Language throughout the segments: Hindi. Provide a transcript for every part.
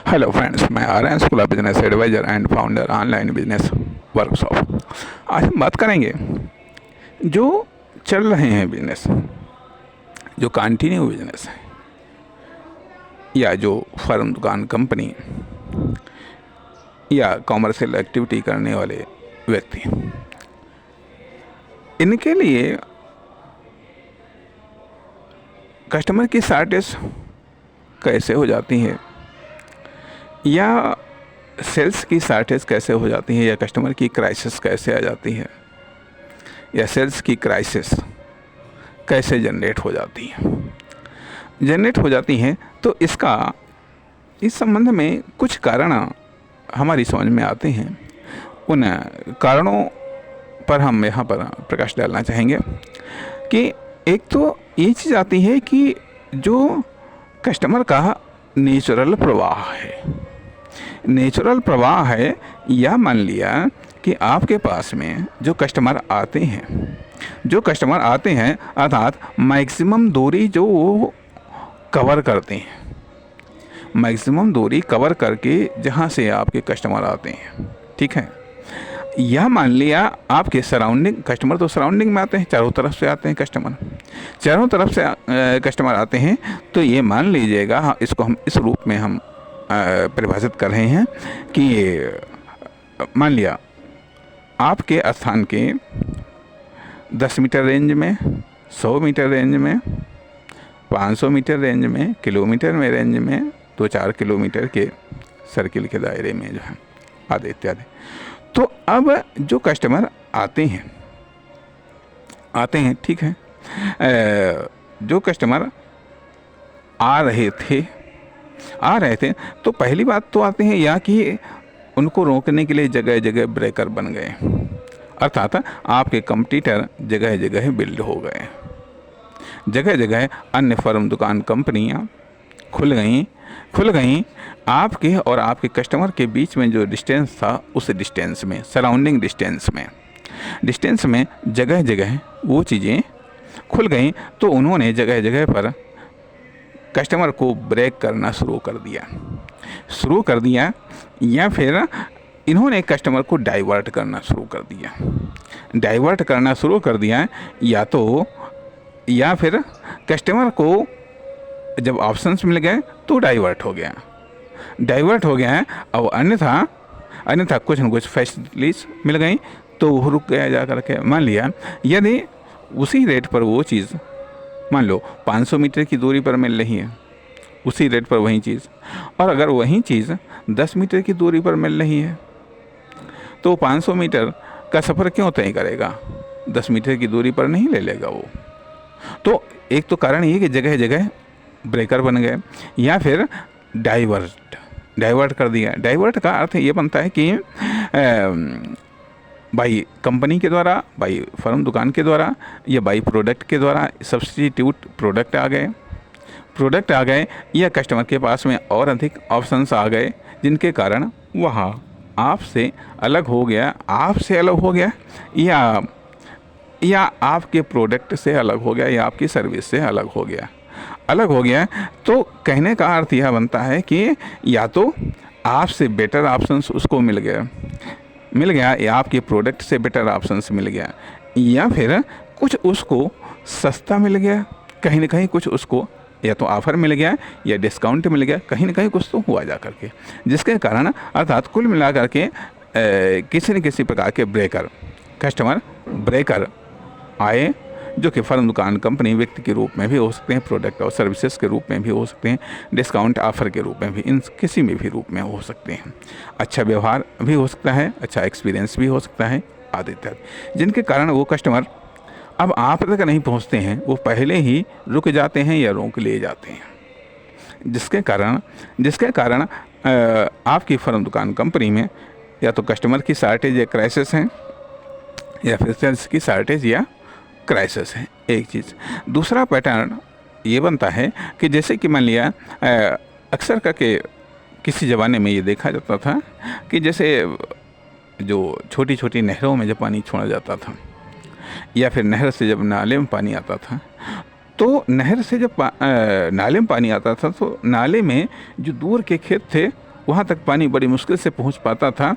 हेलो फ्रेंड्स, मैं Aryan school of business advisor and founder online business workshop. आज हम बात करेंगे जो चल रहे हैं बिजनेस, जो कंटिन्यू बिजनेस है या जो फर्म, दुकान, कंपनी या कॉमर्शियल एक्टिविटी करने वाले व्यक्ति, इनके लिए कस्टमर की शॉर्टेज कैसे हो जाती है या सेल्स की शॉर्टेज कैसे हो जाती है या कस्टमर की क्राइसिस कैसे आ जाती है या सेल्स की क्राइसिस कैसे जनरेट हो जाती हैं। तो इस संबंध में कुछ कारण हमारी समझ में आते हैं। उन कारणों पर हम यहाँ पर प्रकाश डालना चाहेंगे कि एक तो ये चीज़ आती है कि जो कस्टमर का नेचुरल प्रवाह है या मान लिया कि आपके पास में जो कस्टमर आते हैं अर्थात मैक्सिमम दूरी जो वो कवर करते हैं, मैक्सिमम दूरी कवर करके जहाँ से आपके कस्टमर आते हैं, ठीक है। यह मान लिया आपके सराउंडिंग कस्टमर, तो सराउंडिंग में आते हैं, चारों तरफ से आते हैं कस्टमर आते हैं। तो ये मान लीजिएगा, इसको हम इस रूप में हम परिभाषित कर रहे हैं कि मान लिया आपके स्थान के 10 मीटर रेंज में, 100 मीटर रेंज में, 500 मीटर रेंज में, किलोमीटर में रेंज में, 2-4 किलोमीटर के सर्किल के दायरे में जो है आदि इत्यादि। तो अब जो कस्टमर आते हैं, ठीक है, जो कस्टमर आ रहे थे तो पहली बात तो आते हैं या कि उनको रोकने के लिए जगह जगह ब्रेकर बन गए, अर्थात आपके कंपटीटर जगह जगह बिल्ड हो गए, जगह जगह अन्य फर्म, दुकान, कंपनियां खुल गई। आपके और आपके कस्टमर के बीच में जो डिस्टेंस था, उस डिस्टेंस में, सराउंडिंग डिस्टेंस में जगह जगह वो चीज़ें खुल गई। तो उन्होंने जगह जगह पर कस्टमर को ब्रेक करना शुरू कर दिया या फिर इन्होंने कस्टमर को डाइवर्ट करना शुरू कर दिया या फिर कस्टमर को जब ऑप्शंस मिल गए तो डाइवर्ट हो गया। अब अन्यथा कुछ न कुछ फैसिलिटीज मिल गई तो वो रुक गया जा करके। मान लिया यदि उसी रेट पर वो चीज़, मान लो 500 मीटर की दूरी पर मिल रही है, उसी रेट पर वही चीज़, और अगर वही चीज़ 10 मीटर की दूरी पर मिल रही है तो 500 मीटर का सफ़र क्यों तय करेगा, 10 मीटर की दूरी पर नहीं ले लेगा वो। तो एक तो कारण ये कि जगह जगह ब्रेकर बन गए या फिर डाइवर्ट कर दिया। डाइवर्ट का अर्थ ये बनता है कि बाई कंपनी के द्वारा, बाई फर्म, दुकान के द्वारा या बाई प्रोडक्ट के द्वारा सब्स्टिट्यूट प्रोडक्ट आ गए या कस्टमर के पास में और अधिक ऑप्शंस आ गए, जिनके कारण वह आपसे अलग हो गया या आपके प्रोडक्ट से अलग हो गया या आपकी सर्विस से अलग हो गया। तो कहने का अर्थ यह बनता है कि या तो आपसे बेटर ऑप्शंस उसको मिल गया या आपके प्रोडक्ट से बेटर ऑप्शंस मिल गया, या फिर कुछ उसको सस्ता मिल गया, कहीं ना कहीं कुछ उसको या तो ऑफ़र मिल गया या डिस्काउंट मिल गया, कहीं ना कहीं कुछ तो हुआ जा करके, जिसके कारण अर्थात कुल मिला करके किसी न किसी प्रकार के कस्टमर ब्रेकर आए, जो कि फर्म, दुकान, कंपनी, व्यक्ति के रूप में भी हो सकते हैं, प्रोडक्ट और सर्विसेज के रूप में भी हो सकते हैं, डिस्काउंट ऑफ़र के रूप में भी, इन किसी में भी रूप में हो सकते हैं। अच्छा व्यवहार भी हो सकता है, अच्छा एक्सपीरियंस भी हो सकता है आदि इत्यादि, जिनके कारण वो कस्टमर अब आप तक नहीं पहुंचते हैं, वो पहले ही रुक जाते हैं या रोक ले जाते हैं, जिसके कारण आपकी फर्म, दुकान, कंपनी में या तो कस्टमर की शॉर्टेज या क्राइसिस है या फिर सेल्स की शॉर्टेज या क्राइसिस है, एक चीज़। दूसरा पैटर्न ये बनता है कि जैसे कि मान लिया अक्सर करके किसी ज़माने में ये देखा जाता था कि जैसे जो छोटी छोटी नहरों में जब पानी छोड़ा जाता था या फिर नहर से जब नाले में पानी आता था, तो नहर से जब नाले में पानी आता था तो नाले में जो दूर के खेत थे वहाँ तक पानी बड़ी मुश्किल से पहुँच पाता था।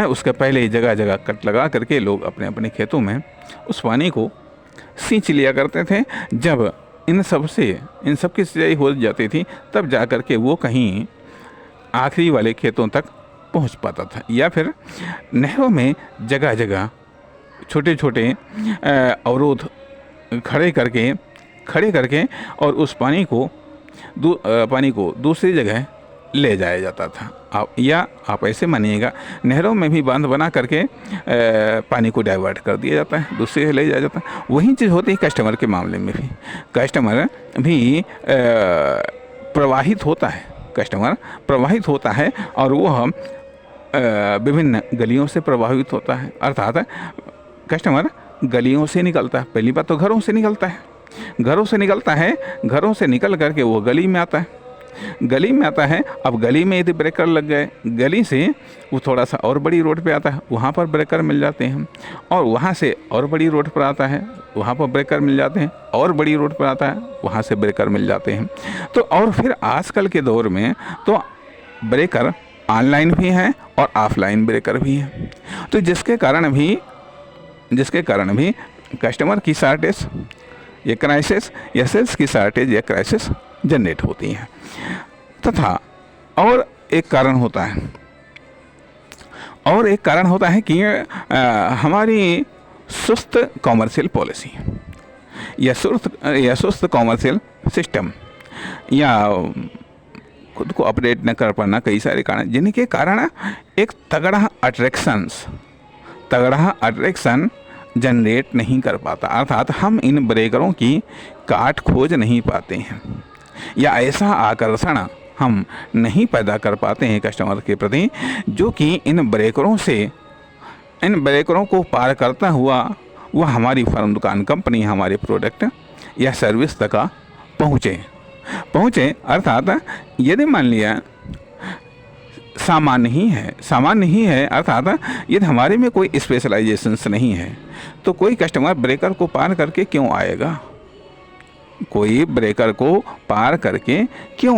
उसके पहले ही जगह जगह कट लगा करके लोग अपने अपने खेतों में उस पानी को सींच लिया करते थे। जब इन सब की सिंचाई हो जाती थी तब जा कर के वो कहीं आखिरी वाले खेतों तक पहुंच पाता था, या फिर नहरों में जगह जगह छोटे छोटे अवरोध खड़े करके और उस पानी को दूसरी जगह ले जाया जाता था। आप ऐसे मानिएगा, नहरों में भी बांध बना करके पानी को डाइवर्ट कर दिया जाता है, दूसरी जगह ले जाया जाता है। वही चीज़ होती है कस्टमर के मामले में भी। कस्टमर प्रवाहित होता है और वह विभिन्न गलियों से प्रभावित होता है। अर्थात कस्टमर गलियों से निकलता है। पहली बात तो घरों से निकलता है, घरों से निकल करके वो गली में आता है। अब गली में यदि ब्रेकर लग गए, गली से वो थोड़ा सा और बड़ी रोड पे आता है, वहाँ पर ब्रेकर मिल जाते हैं, और वहाँ से और बड़ी रोड पर आता है, वहाँ पर ब्रेकर मिल जाते हैं, और बड़ी रोड पर आता है, वहाँ से ब्रेकर मिल जाते हैं। तो और फिर आजकल के दौर में तो ब्रेकर ऑनलाइन भी हैं और ऑफलाइन ब्रेकर भी हैं। तो जिसके कारण भी कस्टमर की शॉर्टेज या क्राइसिस या सेल्स की शॉर्टेज या क्राइसिस जनरेट होती हैं। तथा और एक कारण होता है कि हमारी सुस्त कॉमर्शियल पॉलिसी या सुस्त कॉमर्शियल सिस्टम, या खुद को अपडेट न कर पाना, कई सारे कारण जिनके कारण एक तगड़ा अट्रैक्शन जनरेट नहीं कर पाता। अर्थात हम इन ब्रेकरों की काट खोज नहीं पाते हैं, या ऐसा आकर्षण हम नहीं पैदा कर पाते हैं कस्टमर के प्रति, जो कि इन ब्रेकरों को पार करता हुआ वह हमारी फर्म, दुकान, कंपनी, हमारे प्रोडक्ट या सर्विस तक पहुँचे। अर्थात यदि मान लिया सामान्य ही है, अर्थात यदि हमारे में कोई स्पेशलाइजेशंस नहीं है, तो कोई कस्टमर ब्रेकर को पार करके क्यों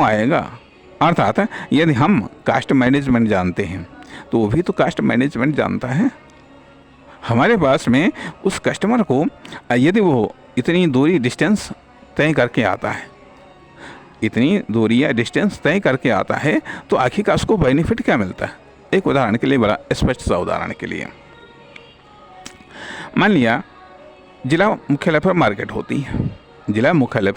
आएगा? अर्थात यदि हम कास्ट मैनेजमेंट जानते हैं तो वो भी तो कास्ट मैनेजमेंट जानता है। हमारे पास में उस कस्टमर को यदि वो इतनी दूरी डिस्टेंस तय करके आता है तो आखिर का उसको बेनिफिट क्या मिलता है? एक उदाहरण के लिए, बड़ा स्पष्ट सा उदाहरण के लिए, मान लिया जिला मुख्यालय पर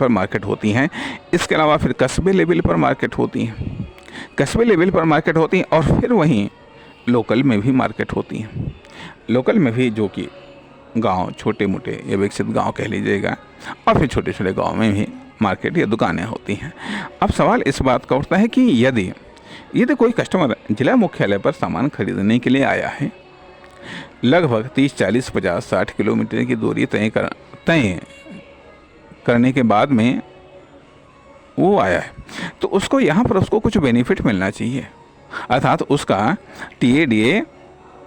मार्केट होती हैं, इसके अलावा फिर कस्बे लेवल पर मार्केट होती हैं, और फिर वहीं लोकल में भी मार्केट होती हैं। लोकल में भी, जो कि गांव, छोटे मोटे या विकसित गांव कह लीजिएगा, और फिर छोटे छोटे गांव में भी मार्केट या दुकानें होती हैं। अब सवाल इस बात का उठता है कि यदि कोई कस्टमर जिला मुख्यालय पर सामान खरीदने के लिए आया है, लगभग 30, 40, 50, 60 किलोमीटर की दूरी तय करने के बाद में वो आया है, तो उसको यहाँ पर कुछ बेनिफिट मिलना चाहिए। अर्थात उसका TADA,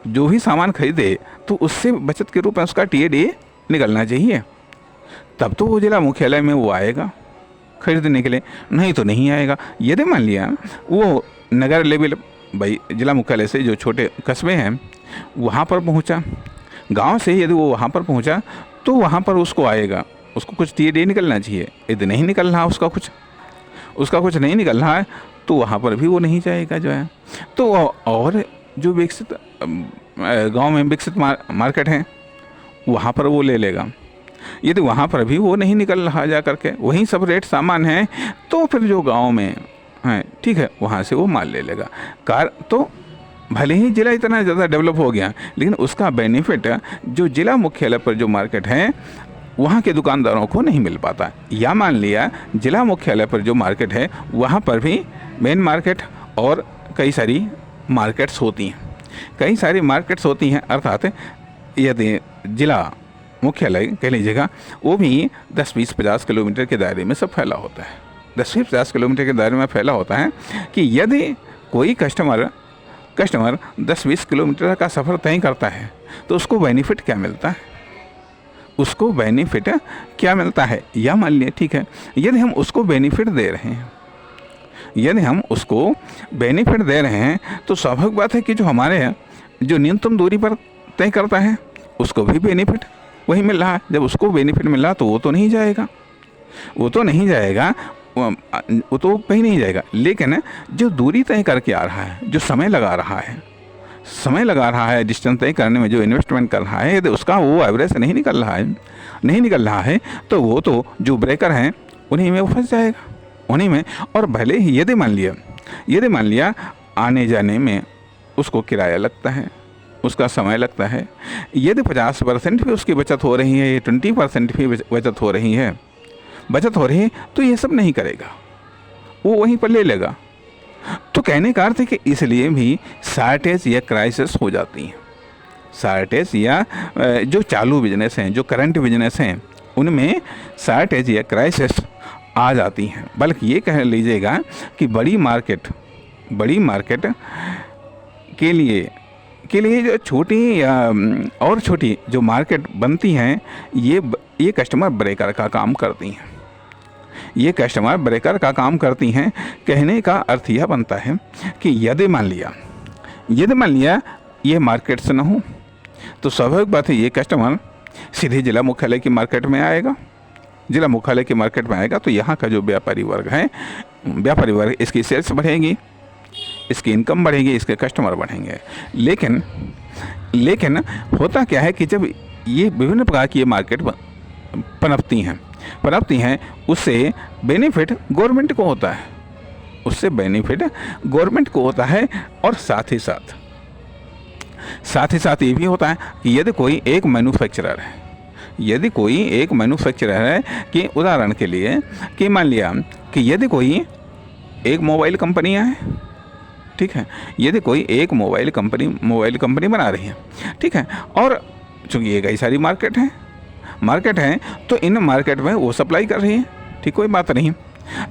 जो भी सामान खरीदे तो उससे बचत के रूप में उसका TADA निकलना चाहिए, तब तो वो जिला मुख्यालय में वो आएगा खरीदने के लिए, नहीं तो नहीं आएगा। यदि मान लिया वो नगर लेवल, भाई जिला मुख्यालय से जो छोटे कस्बे हैं वहाँ पर पहुँचा, गांव से यदि वो वहाँ पर पहुँचा तो वहाँ पर उसको आएगा, उसको कुछ TADA निकलना चाहिए। यदि नहीं निकल रहा उसका कुछ नहीं निकल रहा है तो वहाँ पर भी वो नहीं जाएगा जो है। तो और जो विकसित गांव में विकसित मार्केट है वहाँ पर वो ले लेगा। यदि वहाँ पर भी वो नहीं निकल रहा जा करके, वहीं सब रेट सामान है, तो फिर जो गांव में है, ठीक है, वहाँ से वो माल ले लेगा। तो भले ही जिला इतना ज़्यादा डेवलप हो गया, लेकिन उसका बेनिफिट जो जिला मुख्यालय पर जो मार्केट है वहाँ के दुकानदारों को नहीं मिल पाता। या मान लिया जिला मुख्यालय पर जो मार्केट है वहाँ पर भी मेन मार्केट और कई सारी मार्केट्स होती हैं। अर्थात यदि जिला मुख्यालय कह लीजिएगा वो भी 10, 20, 50 किलोमीटर के दायरे में सब फैला होता है। 10 से 50 किलोमीटर के दायरे में फैला होता है कि यदि कोई कस्टमर 10-20 किलोमीटर का सफ़र तय करता है तो उसको बेनिफिट क्या मिलता है? या मान लिया, ठीक है, यदि हम उसको बेनिफिट दे रहे हैं, यदि हम उसको बेनिफिट दे रहे हैं तो स्वाभाविक बात है कि जो हमारे जो न्यूनतम दूरी पर तय करता है उसको भी बेनिफिट वही मिल रहा है। जब उसको बेनिफिट मिल रहा तो वो तो नहीं जाएगा, वो तो कहीं नहीं जाएगा। लेकिन जो दूरी तय करके आ रहा है, जो समय लगा रहा है डिस्टेंस तय करने में, जो इन्वेस्टमेंट कर रहा है, यदि उसका वो एवरेज नहीं निकल रहा है तो वो तो जो ब्रेकर हैं उन्हीं में वो फंस जाएगा, उन्हीं में। और भले ही यदि मान लिया आने जाने में उसको किराया लगता है, उसका समय लगता है, यदि 50% भी उसकी बचत हो रही है, 20% भी बचत हो रही है, तो ये सब नहीं करेगा, वो वहीं पर ले लेगा। तो कहने का अर्थ है कि इसलिए भी शॉर्टेज या क्राइसिस हो जाती है। शॉर्टेज या जो चालू बिजनेस हैं, जो करंट बिजनेस हैं, उनमें शॉर्टेज या क्राइसिस आ जाती हैं। बल्कि ये कह लीजिएगा कि बड़ी मार्केट के लिए जो छोटी या और छोटी जो मार्केट बनती हैं, ये कस्टमर ब्रेकर का काम करती हैं। ये कस्टमर ब्रेकर का काम करती हैं। कहने का अर्थ यह बनता है कि यदि मान लिया ये मार्केट से न हो तो स्वाभाविक बात है ये कस्टमर सीधे जिला मुख्यालय की मार्केट में आएगा। जिला मुख्यालय की मार्केट में आएगा तो यहाँ का जो व्यापारी वर्ग इसकी सेल्स बढ़ेगी, इसकी इनकम बढ़ेगी, इसके कस्टमर बढ़ेंगे। लेकिन होता क्या है कि जब ये विभिन्न प्रकार की ये मार्केट पनपती हैं, उससे बेनिफिट गवर्नमेंट को होता है। और साथ ही साथ ये भी होता है कि यदि कोई एक मैन्युफैक्चरर है कि उदाहरण के लिए कि मान लिया कि यदि कोई एक मोबाइल कंपनियां हैं, ठीक है, यदि कोई एक मोबाइल कंपनी बना रही है, ठीक है, और चूँकि ये कई सारी मार्केट हैं तो इन मार्केट में वो सप्लाई कर रही है, ठीक, कोई बात नहीं,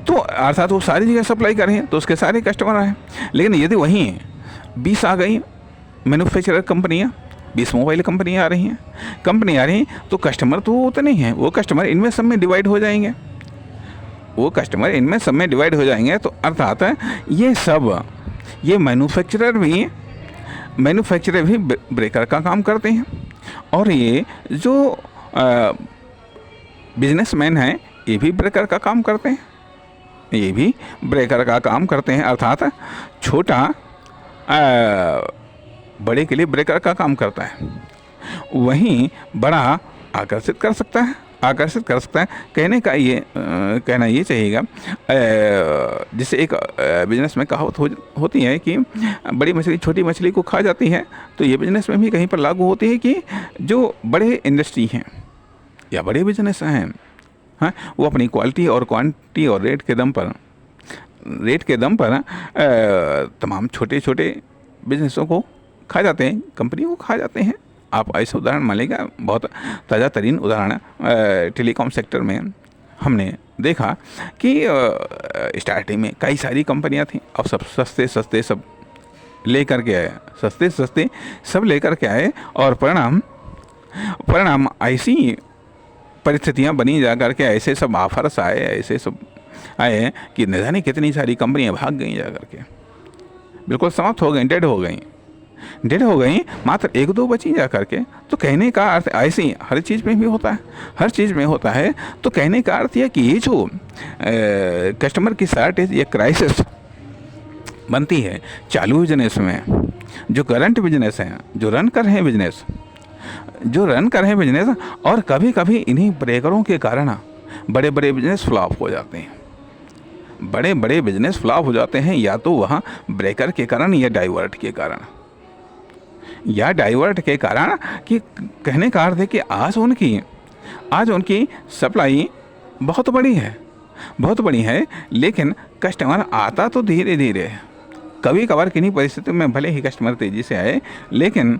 तो अर्थात वो सारी जगह सप्लाई कर रही है तो उसके सारे कस्टमर हैं। लेकिन यदि वहीं 20 आ गई मैन्युफैक्चरर कंपनियाँ, 20 मोबाइल कंपनियाँ आ रही हैं तो कस्टमर तो उतने ही हैं, वो कस्टमर इनमें सब में डिवाइड हो जाएंगे, तो अर्थात ये मैन्युफैक्चरर भी ब्रेकर का काम करते हैं। और ये जो बिजनेसमैन हैं ये भी ब्रेकर का काम करते हैं, अर्थात छोटा बड़े के लिए ब्रेकर का काम करता है, वहीं बड़ा आकर्षित कर सकता है। कहना ये चाहिएगा, जिससे एक बिजनेस में कहावत होती है कि बड़ी मछली छोटी मछली को खा जाती है, तो ये बिजनेस में भी कहीं पर लागू होती है कि जो बड़े इंडस्ट्री हैं या बड़े बिजनेस हैं, हाँ, वो अपनी क्वालिटी और क्वांटिटी और रेट के दम पर तमाम छोटे बिजनेसों को खा जाते हैं, कंपनी को खा जाते हैं। आप ऐसे उदाहरण मान लीजिएगा, बहुत ताज़ा तरीन उदाहरण टेलीकॉम सेक्टर में हमने देखा कि स्टार्टिंग में कई सारी कंपनियां थीं और सब सस्ते सब लेकर के आए और परिणाम ऐसी परिस्थितियां बनी जा करके ऐसे सब ऑफर्स आए कि न जाने कितनी सारी कंपनियां भाग गई जा करके, बिल्कुल समाप्त हो गई, डेड हो गई, मात्र 1-2 बची जा करके। तो कहने का अर्थ ऐसे ही हर चीज़ में होता है। तो कहने का अर्थ यह कि ये जो कस्टमर की शॉर्टेज या क्राइसिस बनती है चालू बिजनेस में, जो करंट बिजनेस हैं, जो रन कर रहे हैं बिजनेस, और कभी इन्हीं ब्रेकरों के कारण बड़े बिजनेस फ्लॉप हो जाते हैं, या तो वहाँ ब्रेकर के कारण या डाइवर्ट के कारण कि कहने का अर्थ है कि आज उनकी सप्लाई बहुत बड़ी है, लेकिन कस्टमर आता तो धीरे कभी कभार किन्हीं परिस्थितियों में भले ही कस्टमर तेज़ी से आए, लेकिन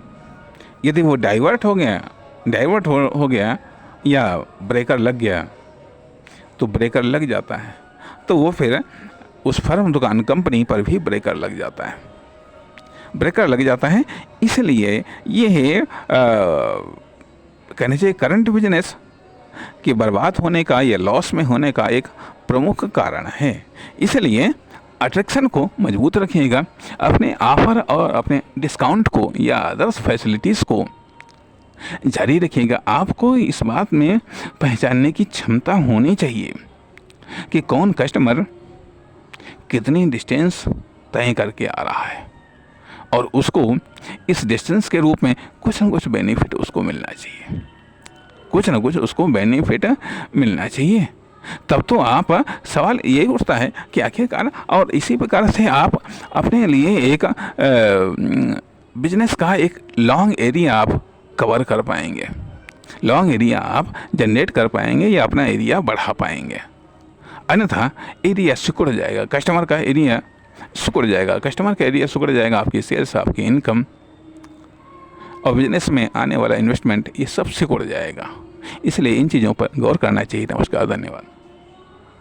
यदि वो डाइवर्ट हो गया या ब्रेकर लग गया, तो ब्रेकर लग जाता है तो वो फिर उस फर्म दुकान कंपनी पर भी ब्रेकर लग जाता है। इसलिए ये कहने चाहिए करंट बिजनेस के बर्बाद होने का या लॉस में होने का एक प्रमुख कारण है। इसलिए अट्रैक्शन को मजबूत रखिएगा, अपने ऑफर और अपने डिस्काउंट को या अदर्स फैसिलिटीज़ को जारी रखिएगा। आपको इस बात में पहचानने की क्षमता होनी चाहिए कि कौन कस्टमर कितनी डिस्टेंस तय करके आ रहा है और उसको इस डिस्टेंस के रूप में कुछ न कुछ बेनिफिट उसको मिलना चाहिए, कुछ न कुछ उसको बेनिफिट मिलना चाहिए। तब तो आप सवाल ये उठता है कि आखिरकार, और इसी प्रकार से आप अपने लिए एक बिजनेस का एक लॉन्ग एरिया आप कवर कर पाएंगे, लॉन्ग एरिया आप जनरेट कर पाएंगे या अपना एरिया बढ़ा पाएंगे। अन्यथा एरिया सिकुड़ जाएगा, कस्टमर का एरिया सिकुड़ जाएगा, कस्टमर का एरिया सिकुड़ जाएगा, आपकी सेल्स, आपकी इनकम और बिजनेस में आने वाला इन्वेस्टमेंट, ये सब सिकुड़ जाएगा। इसलिए इन चीज़ों पर गौर करना चाहिए। नमस्कार, धन्यवाद।